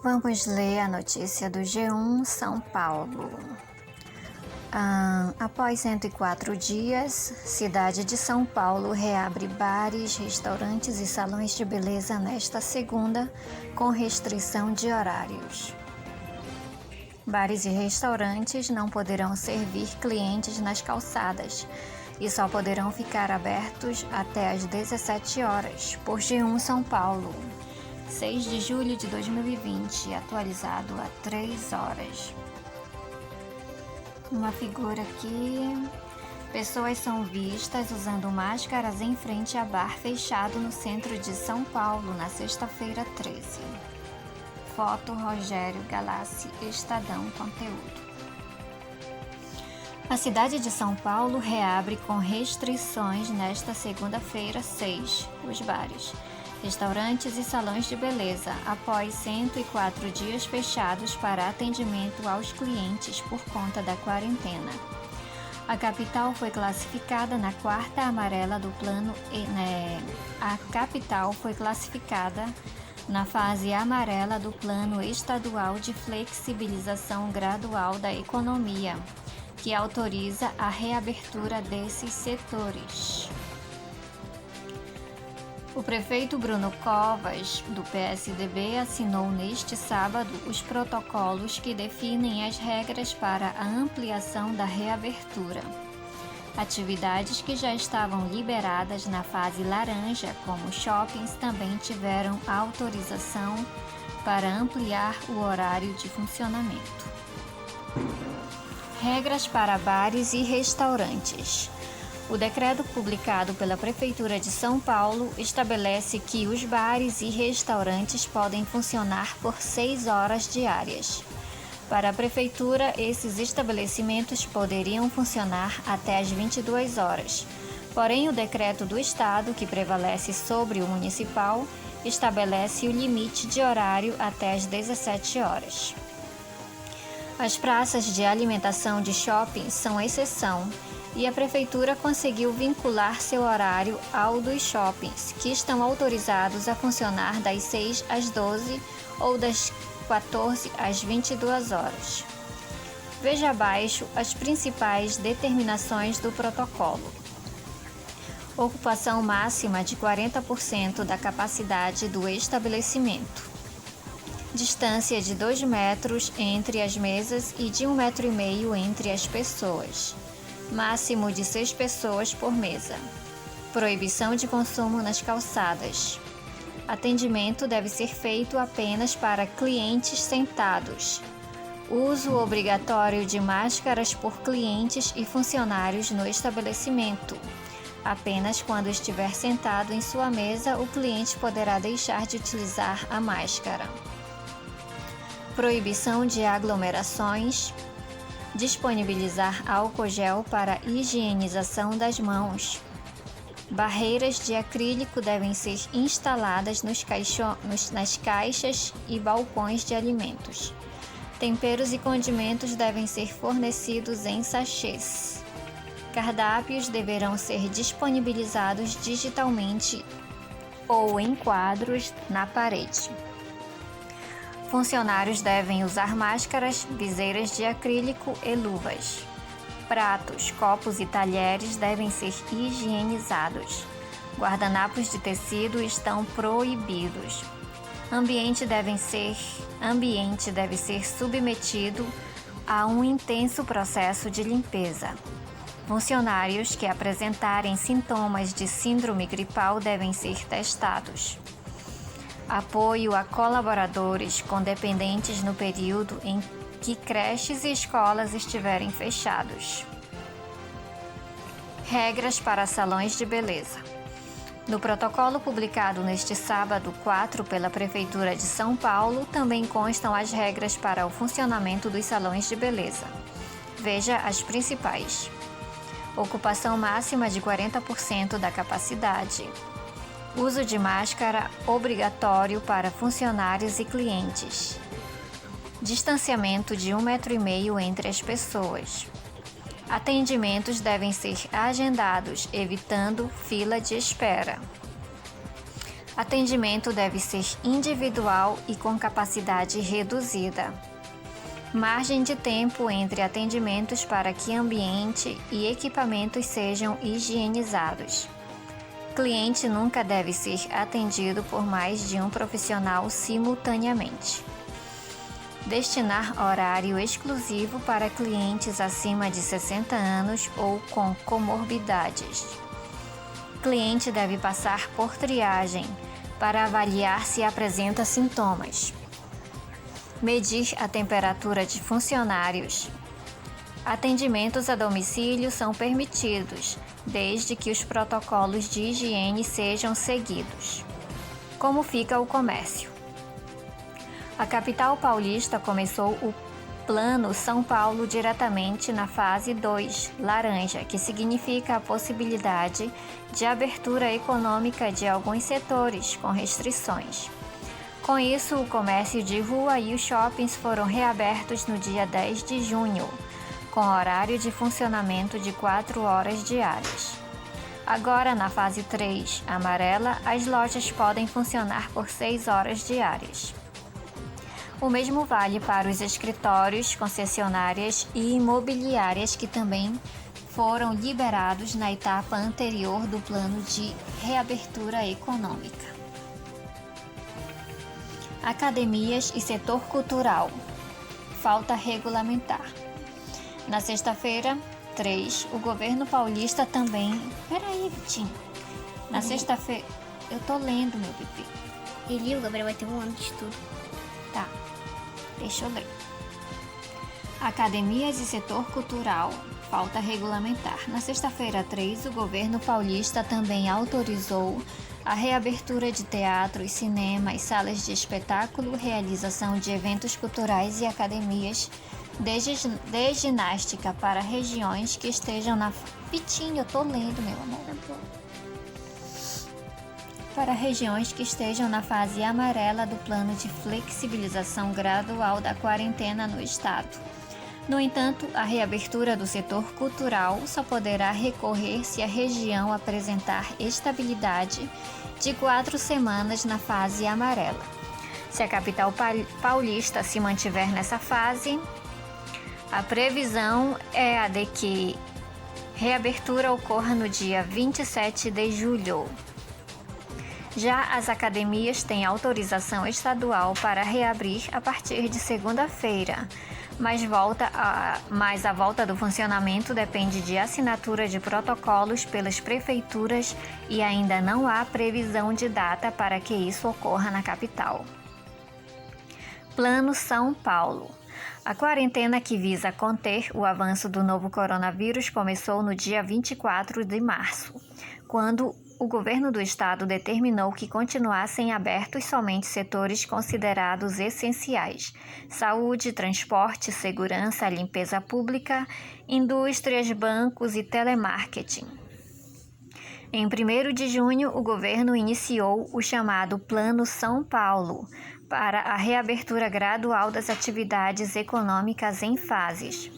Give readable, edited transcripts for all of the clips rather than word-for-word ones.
Vamos ler a notícia do G1 São Paulo. Após 104 dias, cidade de São Paulo reabre bares, restaurantes e salões de beleza nesta segunda, com restrição de horários. Bares e restaurantes não poderão servir clientes nas calçadas e só poderão ficar abertos até às 17 horas, por G1 São Paulo. 6 de julho de 2020, atualizado a 3 horas. Uma figura aqui. Pessoas são vistas usando máscaras em frente a bar fechado no centro de São Paulo na sexta-feira 13. Foto Rogério Galassi, Estadão Conteúdo. A cidade de São Paulo reabre com restrições nesta segunda-feira 6, os bares, restaurantes e salões de beleza, após 104 dias fechados para atendimento aos clientes por conta da quarentena. A capital foi classificada na quarta amarela do plano na fase amarela do Plano Estadual de Flexibilização Gradual da Economia, que autoriza a reabertura desses setores. O prefeito Bruno Covas, do PSDB, assinou neste sábado os protocolos que definem as regras para a ampliação da reabertura. Atividades que já estavam liberadas na fase laranja, como shoppings, também tiveram autorização para ampliar o horário de funcionamento. Regras para bares e restaurantes. O decreto publicado pela Prefeitura de São Paulo estabelece que os bares e restaurantes podem funcionar por 6 horas diárias. Para a Prefeitura, esses estabelecimentos poderiam funcionar até às 22 horas. Porém, o decreto do Estado, que prevalece sobre o municipal, estabelece o limite de horário até às 17 horas. As praças de alimentação de shopping são exceção, e a Prefeitura conseguiu vincular seu horário ao dos shoppings, que estão autorizados a funcionar das 6 às 12 ou das 14 às 22 horas. Veja abaixo as principais determinações do protocolo. Ocupação máxima de 40% da capacidade do estabelecimento. Distância de 2 metros entre as mesas e de 1,5 metro entre as pessoas. Máximo de 6 pessoas por mesa. Proibição de consumo nas calçadas. Atendimento deve ser feito apenas para clientes sentados. Uso obrigatório de máscaras por clientes e funcionários no estabelecimento. Apenas quando estiver sentado em sua mesa, o cliente poderá deixar de utilizar a máscara. Proibição de aglomerações. Disponibilizar álcool gel para higienização das mãos. Barreiras de acrílico devem ser instaladas nas caixas e balcões de alimentos. Temperos e condimentos devem ser fornecidos em sachês. Cardápios deverão ser disponibilizados digitalmente ou em quadros na parede. Funcionários devem usar máscaras, viseiras de acrílico e luvas. Pratos, copos e talheres devem ser higienizados. Guardanapos de tecido estão proibidos. Ambiente deve ser submetido a um intenso processo de limpeza. Funcionários que apresentarem sintomas de síndrome gripal devem ser testados. Apoio a colaboradores com dependentes no período em que creches e escolas estiverem fechados. Regras para salões de beleza. No protocolo publicado neste sábado 4 pela Prefeitura de São Paulo, também constam as regras para o funcionamento dos salões de beleza. Veja as principais. Ocupação máxima de 40% da capacidade. Uso de máscara obrigatório para funcionários e clientes. Distanciamento de 1,5 metro entre as pessoas. Atendimentos devem ser agendados, evitando fila de espera. Atendimento deve ser individual e com capacidade reduzida. Margem de tempo entre atendimentos para que ambiente e equipamentos sejam higienizados. Cliente nunca deve ser atendido por mais de um profissional simultaneamente. Destinar horário exclusivo para clientes acima de 60 anos ou com comorbidades. Cliente deve passar por triagem para avaliar se apresenta sintomas. Medir a temperatura de funcionários. Atendimentos a domicílio são permitidos, desde que os protocolos de higiene sejam seguidos. Como fica o comércio? A capital paulista começou o Plano São Paulo diretamente na fase 2, laranja, que significa a possibilidade de abertura econômica de alguns setores com restrições. Com isso, o comércio de rua e os shoppings foram reabertos no dia 10 de junho, com horário de funcionamento de 4 horas diárias. Agora, na fase 3, amarela, as lojas podem funcionar por 6 horas diárias. O mesmo vale para os escritórios, concessionárias e imobiliárias que também foram liberados na etapa anterior do plano de reabertura econômica. Academias e setor cultural. Falta regulamentar. Na sexta-feira, 3, o governo paulista também... Peraí, Vitinho. Na sexta-feira... Eu tô lendo, meu bebê. Ele, o Gabriel vai ter um ano de estudo. Tá. Deixa eu ler. Academias e setor cultural. Falta regulamentar. Na sexta-feira, 3, o governo paulista também autorizou a reabertura de teatros, cinemas, salas de espetáculo, realização de eventos culturais e academias de ginástica para regiões que estejam na... Pitinho, eu tô lendo, meu amor. Para regiões que estejam na fase amarela do plano de flexibilização gradual da quarentena no estado. No entanto, a reabertura do setor cultural só poderá recorrer se a região apresentar estabilidade de 4 semanas na fase amarela. Se a capital paulista se mantiver nessa fase, a previsão é a de que reabertura ocorra no dia 27 de julho. Já as academias têm autorização estadual para reabrir a partir de segunda-feira, mas a volta do funcionamento depende de assinatura de protocolos pelas prefeituras e ainda não há previsão de data para que isso ocorra na capital. Plano São Paulo. A quarentena que visa conter o avanço do novo coronavírus começou no dia 24 de março, quando o governo do estado determinou que continuassem abertos somente setores considerados essenciais: saúde, transporte, segurança, limpeza pública, indústrias, bancos e telemarketing. Em 1º de junho, o governo iniciou o chamado Plano São Paulo para a reabertura gradual das atividades econômicas em fases.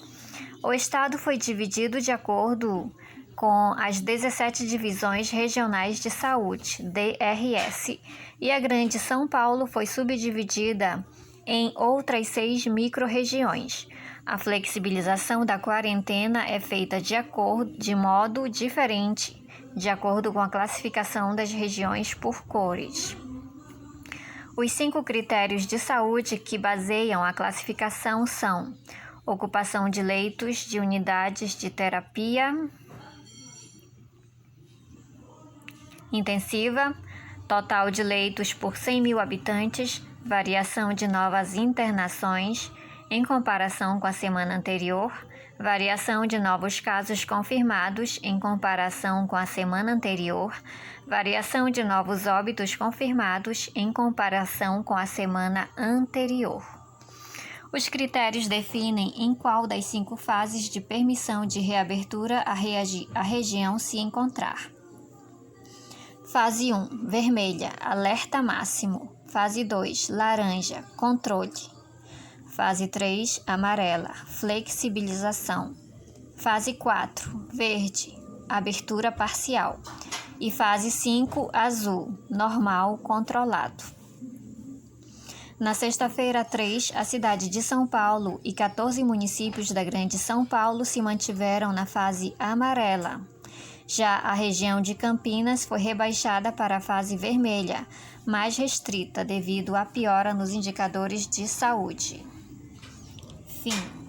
O estado foi dividido de acordo com as 17 Divisões Regionais de Saúde, DRS, e a Grande São Paulo foi subdividida em outras 6 micro-regiões. A flexibilização da quarentena é feita de modo diferente, de acordo com a classificação das regiões por cores. Os 5 critérios de saúde que baseiam a classificação são: ocupação de leitos de unidades de terapia intensiva, total de leitos por 100.000 habitantes, variação de novas internações em comparação com a semana anterior, variação de novos casos confirmados em comparação com a semana anterior, variação de novos óbitos confirmados em comparação com a semana anterior. Os critérios definem em qual das 5 fases de permissão de reabertura a região se encontrar. Fase 1, vermelha, alerta máximo. Fase 2, laranja, controle. Fase 3, amarela, flexibilização. Fase 4, verde, abertura parcial. E fase 5, azul, normal, controlado. Na sexta-feira 3, a cidade de São Paulo e 14 municípios da Grande São Paulo se mantiveram na fase amarela. Já a região de Campinas foi rebaixada para a fase vermelha, mais restrita devido à piora nos indicadores de saúde. Fim.